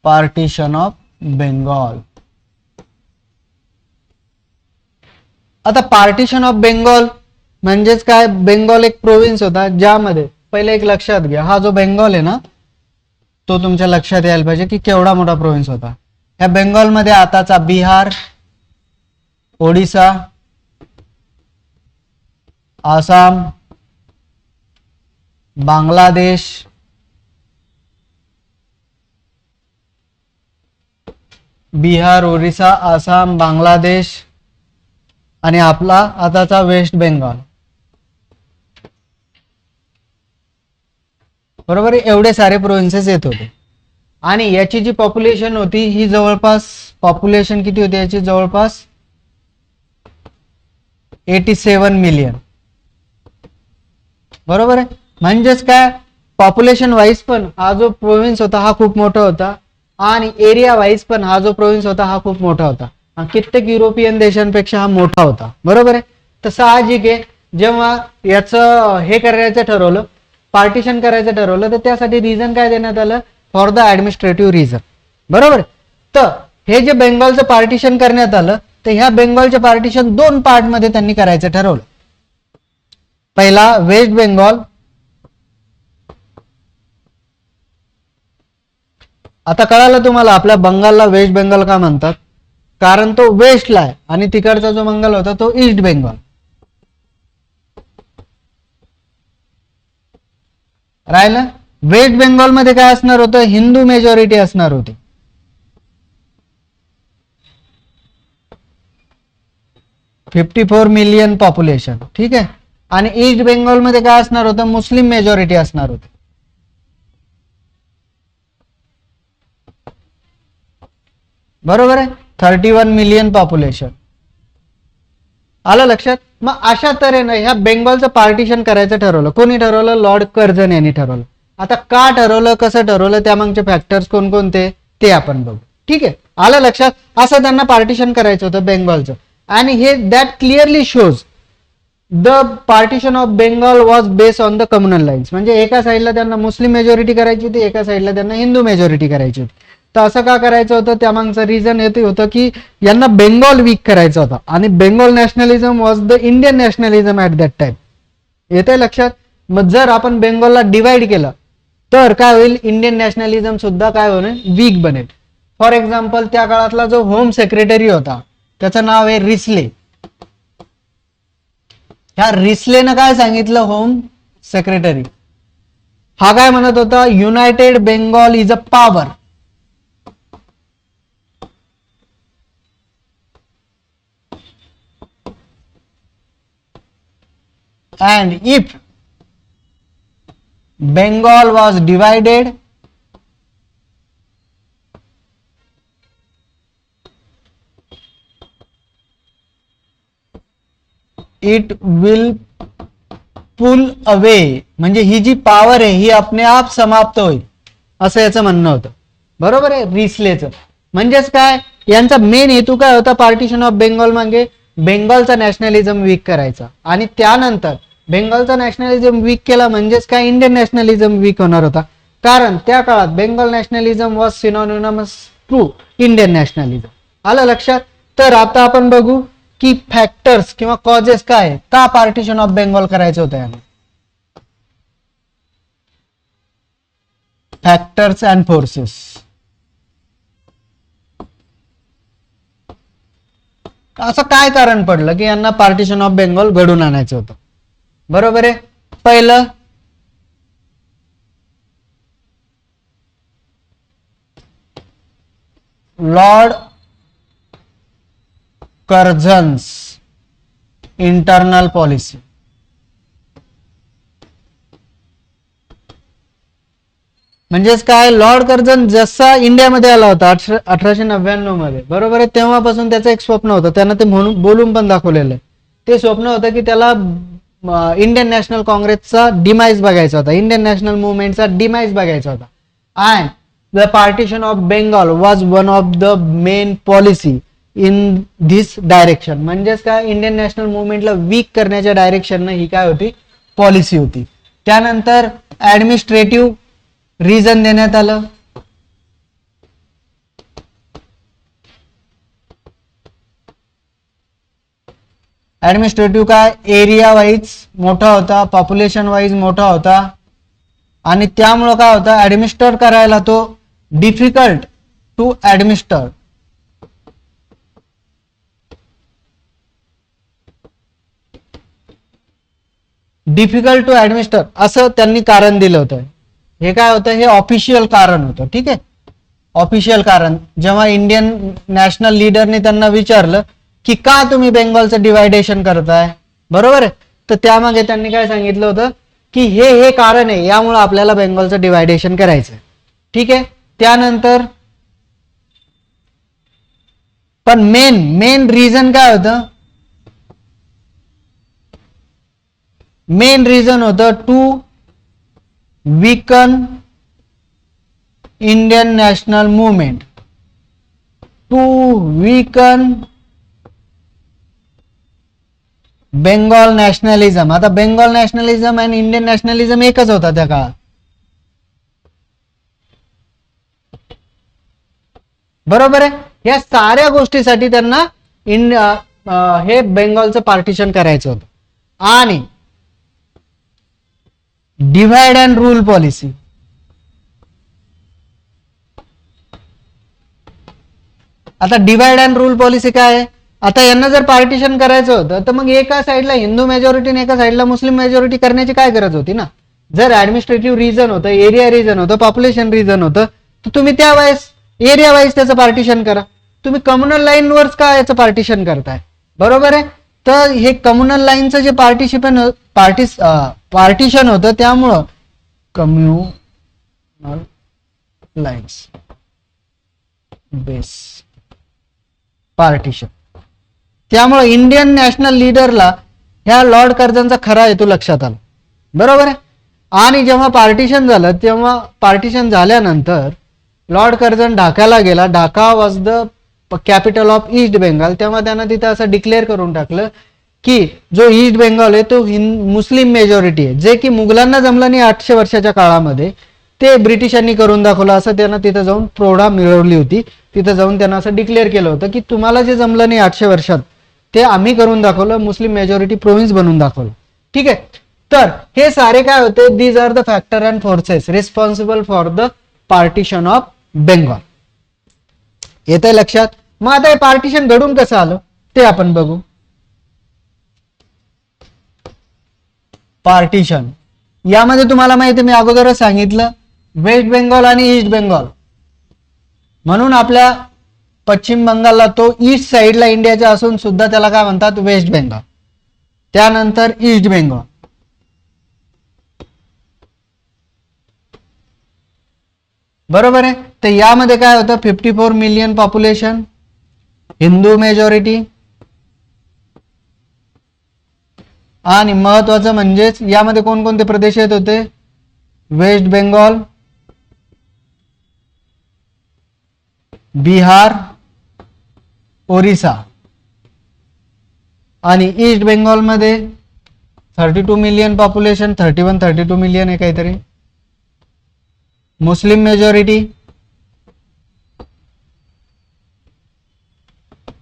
Partition of Bengal. आता partition of Bengal म्हणजेच काय, बेंगॉल एक प्रोव्हिन्स होता ज्यामध्ये, पहिले एक लक्षात घ्या, हा जो बेंगॉल आहे ना तो तुमच्या लक्षात यायला पाहिजे की केवढा मोठा प्रोव्हिन्स होता. या बेंगॉलमध्ये आताचा बिहार, ओडिसा, आसाम, बांगलादेश, बिहार, ओरिसा, आसाम, बांगलादेश आणि आपला आताचा वेस्ट बेंगॉल. बरोबर, एवढे सारे प्रोव्हिन्सेस येत होते. आणि याची जी पॉप्युलेशन होती ही जवळपास, पॉप्युलेशन किती होती याची, जवळपास 87 मिलियन. बरोबर आहे. म्हणजेच काय, पॉप्युलेशन वाईज पण हा जो प्रोव्हिन्स होता हा खूप मोठा होता आणि एरिया वाईज पण हा जो प्रोव्हिन्स होता हा खूप मोठा होता. कित्येक युरोपियन देशांपेक्षा हा मोठा होता. बरोबर आहे. तर साहजिक आहे, जेव्हा याचं हे करायचं ठरवलं, पार्टिशन करायचं ठरवलं, तर त्यासाठी रिझन काय देण्यात आलं, फॉर द ऍडमिनिस्ट्रेटिव्ह रिझन. बरोबर. तर हे जे बेंगॉलचं पार्टिशन करण्यात आलं, तर ह्या बेंगॉलचे पार्टिशन 2 पार्ट मध्ये त्यांनी करायचं ठरवलं. पहिला वेस्ट बेंगॉल. आता कळालं तुम्हाला आपल्या बंगालला वेस्ट बेंगॉल का म्हणतात, कारण तो वेस्टला आहे आणि तिकडचा जो बंगाल होता तो ईस्ट बेंगॉल. राहिलं. वेस्ट बेंगॉल मध्ये काय असणार होतं, हिंदू मेजॉरिटी असणार होती. $54 मिलियन पॉप्युलेशन. ठीक आहे. आणि ईस्ट बेंगॉल मध्ये काय असणार होतं, मुस्लिम मेजॉरिटी असणार होती. बरोबर आहे. 31 मिलियन पॉप्युलेशन. आलं लक्षात. मग अशा तऱ्हेने ह्या बेंगॉलचं पार्टिशन करायचं ठरवलं. कोणी ठरवलं, लॉर्ड कर्झन यांनी ठरवलं. आता का ठरवलं, कसं ठरवलं, त्यामागचे फॅक्टर्स कोणकोणते ते आपण बघू. ठीक आहे. आलं लक्षात. असं त्यांना पार्टिशन करायचं होतं बेंगॉलचं. आणि हे that clearly shows the partition of Bengal was based on the communal lines. म्हणजे एका साईडला त्यांना मुस्लिम मेजॉरिटी करायची होती, एका साईडला त्यांना हिंदू मेजॉरिटी करायची होती. तर असं का करायचं होतं, त्यामागचं रिझन हे होतं की यांना बेंगॉल वीक करायचा होता. आणि Bengal nationalism was the Indian nationalism at that time. येते लक्षात. मग जर आपण बेंगॉलला डिवाइड केलं तर काय होईल, इंडियन नॅशनलिझम सुद्धा काय होईल, वीक बनेल. फॉर एक्झाम्पल, त्या काळातला जो होम सेक्रेटरी होता त्याचं नाव आहे रिस्ले. ह्या रिस्लेनं काय सांगितलं, होम सेक्रेटरी हा काय म्हणत होता, United Bengal is a power. And if Bengal was divided, it will pull away. म्हणजे ही जी पॉवर आहे ही आपणे आप समाप्त होईल, असं याचं म्हणणं होतं. बरोबर आहे. रिस्लेचं म्हणजेच काय, यांचा मेन हेतू काय होता पार्टिशन ऑफ बेंगॉल मागे, बेंगॉलचा नॅशनलिझम वीक करायचा. आणि त्यानंतर बेंगॉलचा नॅशनलिझम वीक केला म्हणजेच काय, इंडियन नॅशनलिझम वीक होणार होता. कारण त्या काळात Bengal nationalism was synonymous to Indian nationalism. आलं लक्षात. तर आता आपण बघू की फॅक्टर्स किंवा कॉजेस काय, का पार्टिशन ऑफ बेंगॉल करायचं होतं यांना. Factors and forces. असं काय कारण पडलं की यांना पार्टिशन ऑफ बेंगॉल घडून आणायचं होतं. बरोबर आहे. पहिलं, लॉर्ड कर्झन्स इंटरनल पॉलिसी. म्हणजेच काय, लॉर्ड कर्झन जसा इंडियामध्ये आला होता 1899 मध्ये. बरोबर आहे. तेव्हापासून त्याचं एक स्वप्न होतं, त्यानं ते म्हणून बोलून पण दाखवलेलं आहे. ते स्वप्न होतं की त्याला इंडियन नॅशनल काँग्रेसचा डिमाइज बघायचा होता, इंडियन नॅशनल मुवमेंटचा डिमाइज बघायचा होता. And the partition of Bengal was one of the main policy in this direction. म्हणजेच काय, इंडियन नॅशनल मुवमेंटला वीक करण्याच्या डायरेक्शन ही काय होती, पॉलिसी होती. त्यानंतर ऍडमिनिस्ट्रेटिव्ह रिझन देण्यात आलं. ऍडमिनिस्ट्रेटिव्ह काय एरिया वाईज मोठा होता, पॉप्युलेशन वाईज मोठा होता आणि त्यामुळं काय होता ऍडमिनिस्टर करायला तो डिफिकल्ट टू ऍडमिनिस्टर. डिफिकल्ट टू ऍडमिनिस्टर असं त्यांनी कारण दिलं होतं. हे काय होतं, हे ऑफिशियल कारण होतं. ठीक आहे, ऑफिशियल कारण. जेव्हा इंडियन नॅशनल लीडरने त्यांना विचारलं की का तुम्ही बेंगॉलचं डिवायडेशन करताय, बरोबर आहे, तर त्यामागे त्यांनी काय सांगितलं होतं की हे कारण आहे, यामुळे आपल्याला बेंगॉलचं डिवायडेशन करायचं. ठीक आहे, त्यानंतर पण मेन रिझन काय होतं, मेन रिझन होतं to weaken Indian national movement, to weaken Bengal nationalism. आता बेंगॉल नॅशनलिझम आणि इंडियन नॅशनलिझम एकच होता त्या काळात, बरोबर आहे. या साऱ्या गोष्टीसाठी त्यांना हे बेंगॉलचं पार्टिशन करायचं होतं. आणि डिव्हाइड अँड रूल पॉलिसी, आता डिव्हाइड अँड रूल पॉलिसी काय आहे, आता यांना जर पार्टिशन करायचं होतं तर मग एका साईडला हिंदू मेजॉरिटी आणि एका साईडला मुस्लिम मेजॉरिटी करण्याची काय गरज होती ना. जर ऍडमिनिस्ट्रेटिव्ह रिजन होतं, एरिया रिजन होतं, पॉप्युलेशन रिजन होतं, तर तुम्ही त्या वेळेस एरिया वाईज त्याचं पार्टिशन करा. तुम्ही कम्युनल लाईनवरच का याचं पार्टिशन करताय, बरोबर आहे. तर हे कम्युनल लाईनचं जे पार्टिशन होतं त्यामुळं कम्युनल लाईन्स बेस पार्टिशन, त्यामुळे इंडियन नॅशनल लीडरला ह्या लॉर्ड कर्झनचा खरा हेतू लक्षात आला, बरोबर आहे. आणि जेव्हा पार्टिशन झालं, तेव्हा पार्टिशन झाल्यानंतर लॉर्ड कर्झन ढाकाला गेला. Dhaka was the capital of east Bengal. तेव्हा त्यांना तिथं असं डिक्लेअर करून टाकलं की जो ईस्ट बेंगाल आहे तो मुस्लिम मेजॉरिटी आहे, जे की मुघलांना जमलं नाही 800 वर्षाच्या काळामध्ये, ते ब्रिटिशांनी करून दाखवलं. असं त्यांना तिथं जाऊन प्रौढा मिळवली होती. तिथं जाऊन त्यांना असं डिक्लेअर केलं होतं की तुम्हाला जे जमलं नाही 800 वर्षात ते आम्ही करून दाखवलं, मुस्लिम मेजॉरिटी प्रोव्हिन्स बनवून दाखवलं. ठीक आहे, तर हे सारे काय होते, these are the factor and forces responsible for the partition of Bengal. येतंय लक्षात. मग आता हे पार्टिशन घडून कसं आलं ते आपण बघू. पार्टिशन यामध्ये तुम्हाला माहिती आहे, मी अगोदरच सांगितलं, वेस्ट बेंगॉल आणि ईस्ट बेंगॉल, म्हणून आपल्या पश्चिम बंगालला तो ईस्ट साइडला इंडियाच्या असून सुद्धा त्याला काय म्हणतात, वेस्ट बेंगॉल. त्यानंतर ईस्ट बेंगॉल, बरोबर आहे. तर यामध्ये काय होतं, 54 मिलियन पॉप्युलेशन, हिंदू मेजॉरिटी, आणि महत्वाचं म्हणजेच यामध्ये कोणकोणते प्रदेश येत होते, वेस्ट बेंगॉल, बिहार, ओरिसा, आणि ईस्ट बेंगॉल मध्ये 32 मिलियन पॉप्युलेशन, 32 मिलियन आहे काहीतरी, मुस्लिम मेजॉरिटी.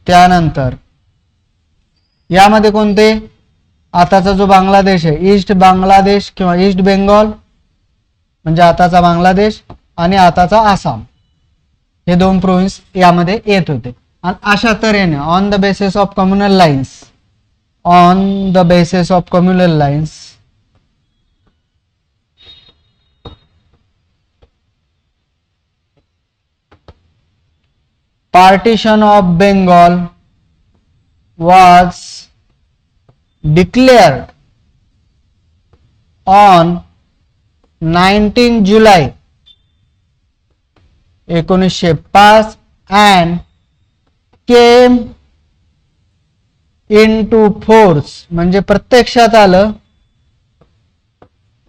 त्यानंतर यामध्ये कोणते, आताचा जो बांगलादेश आहे, ईस्ट बांगलादेश किंवा ईस्ट बेंगॉल म्हणजे आताचा बांगलादेश आणि आताचा आसाम, हे दोन प्रोव्हिन्स यामध्ये येत होते. आणि अशा तऱ्हेने on the basis of communal lines partition of Bengal was declared on 19 July 1905 and came into force, म्हणजे प्रत्यक्षात आलं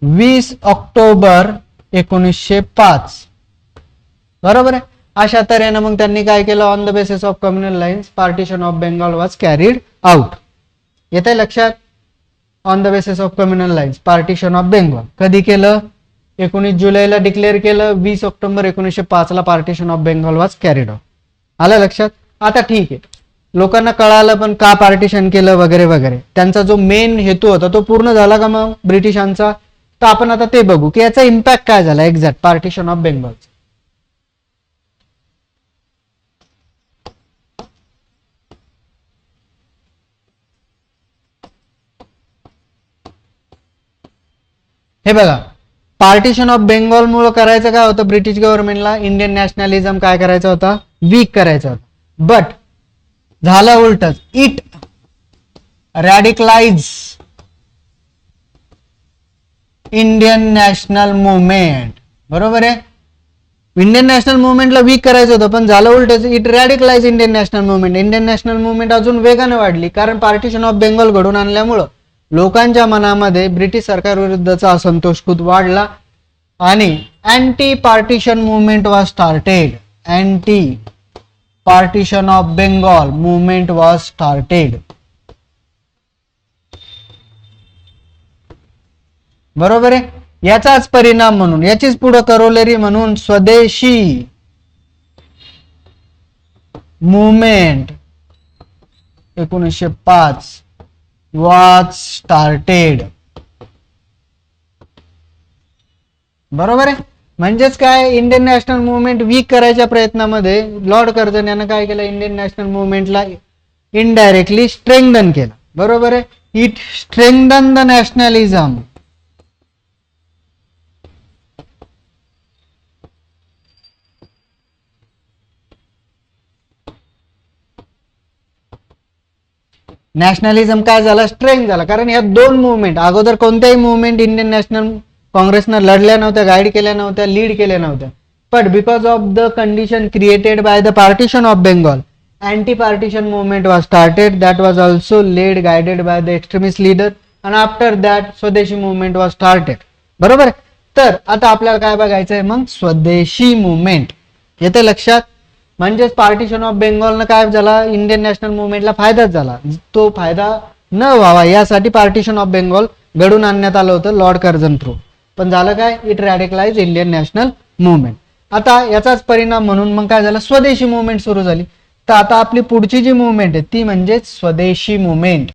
20 ऑक्टोबर 1905, बरोबर आहे. अशा तऱ्हेने मग त्यांनी काय केलं, on the basis of communal lines partition of Bengal was carried out. येते लक्षात. On the basis of communal lines partition of Bengal कधी केलं, 19 जुलैला डिक्लेअर केलं, 20 ऑक्टोबर 1905 ला partition of Bengal was carried out. आलं लक्षात. आता ठीक आहे, लोकांना कळालं पण का पार्टिशन केलं वगैरे वगैरे. त्यांचा जो मेन हेतू होता तो पूर्ण झाला का मग ब्रिटिशांचा? तर आपण आता ते बघू की याचा इम्पॅक्ट काय झाला एक्झॅक्ट पार्टिशन ऑफ बेंगॉल. हे बघा, पार्टिशन ऑफ बेंगॉल मुळे करायचं काय होतं ब्रिटिश गव्हर्नमेंटला, इंडियन नॅशनलिझम काय करायचा होता, वीक करायचा होता. बट झालं उलटच, it radicalize Indian national movement. बरोबर आहे, इंडियन नॅशनल मुवमेंटला वीक करायचं होतं पण झालं उलटच, it radicalize Indian national movement. Indian national movement अजून वेगाने वाढली कारण पार्टिशन ऑफ बेंगॉल घडून आणल्यामुळं लोकांच्या मनामध्ये ब्रिटिश सरकार विरुद्धचा असंतोष खूप वाढला आणि anti partition movement was started. Anti partition of Bengal movement was started. बरोबर आहे, याचाच परिणाम म्हणून, याचीच पुढे करोलरी म्हणून स्वदेशी मुवमेंट 1905 वॉज स्टार्टेड. बरोबर आहे, म्हणजेच काय, इंडियन नॅशनल मुवमेंट वीक करायच्या प्रयत्नामध्ये लॉर्ड कर्झन यानं काय केलं, इंडियन नॅशनल मुवमेंटला इनडायरेक्टली स्ट्रेंथन केलं. बरोबर आहे, it strengthen the nationalism. Nationalism काय झाला, स्ट्रेंथ झाला. कारण या दोन मुवमेंट, अगोदर कोणत्याही मुवमेंट इंडियन नॅशनल काँग्रेसनं लढल्या नव्हत्या, गाईड केल्या नव्हत्या, लीड केल्या नव्हत्या. But because of the condition created by the partition of Bengal, anti partition movement was started. That was also led guided by the extremist leader and after that Swadeshi movement was started. बरोबर. तर आता आपल्याला काय बघायचंय मग, स्वदेशी मुवमेंट. येते लक्षात? म्हणजेच पार्टिशन ऑफ बेंगॉलनं काय झाला, इंडियन नॅशनल मुवमेंटला फायदाच झाला. तो फायदा न व्हावा यासाठी पार्टिशन ऑफ बेंगॉल घडून आणण्यात आलं होतं लॉर्ड कर्झन थ्रू. पण झालं काय, it radicalize Indian national movement. आता याचाच परिणाम म्हणून मग काय झालं, स्वदेशी मुवमेंट सुरू झाली. तर आता आपली पुढची जी मुवमेंट आहे ती म्हणजे स्वदेशी मुवमेंट.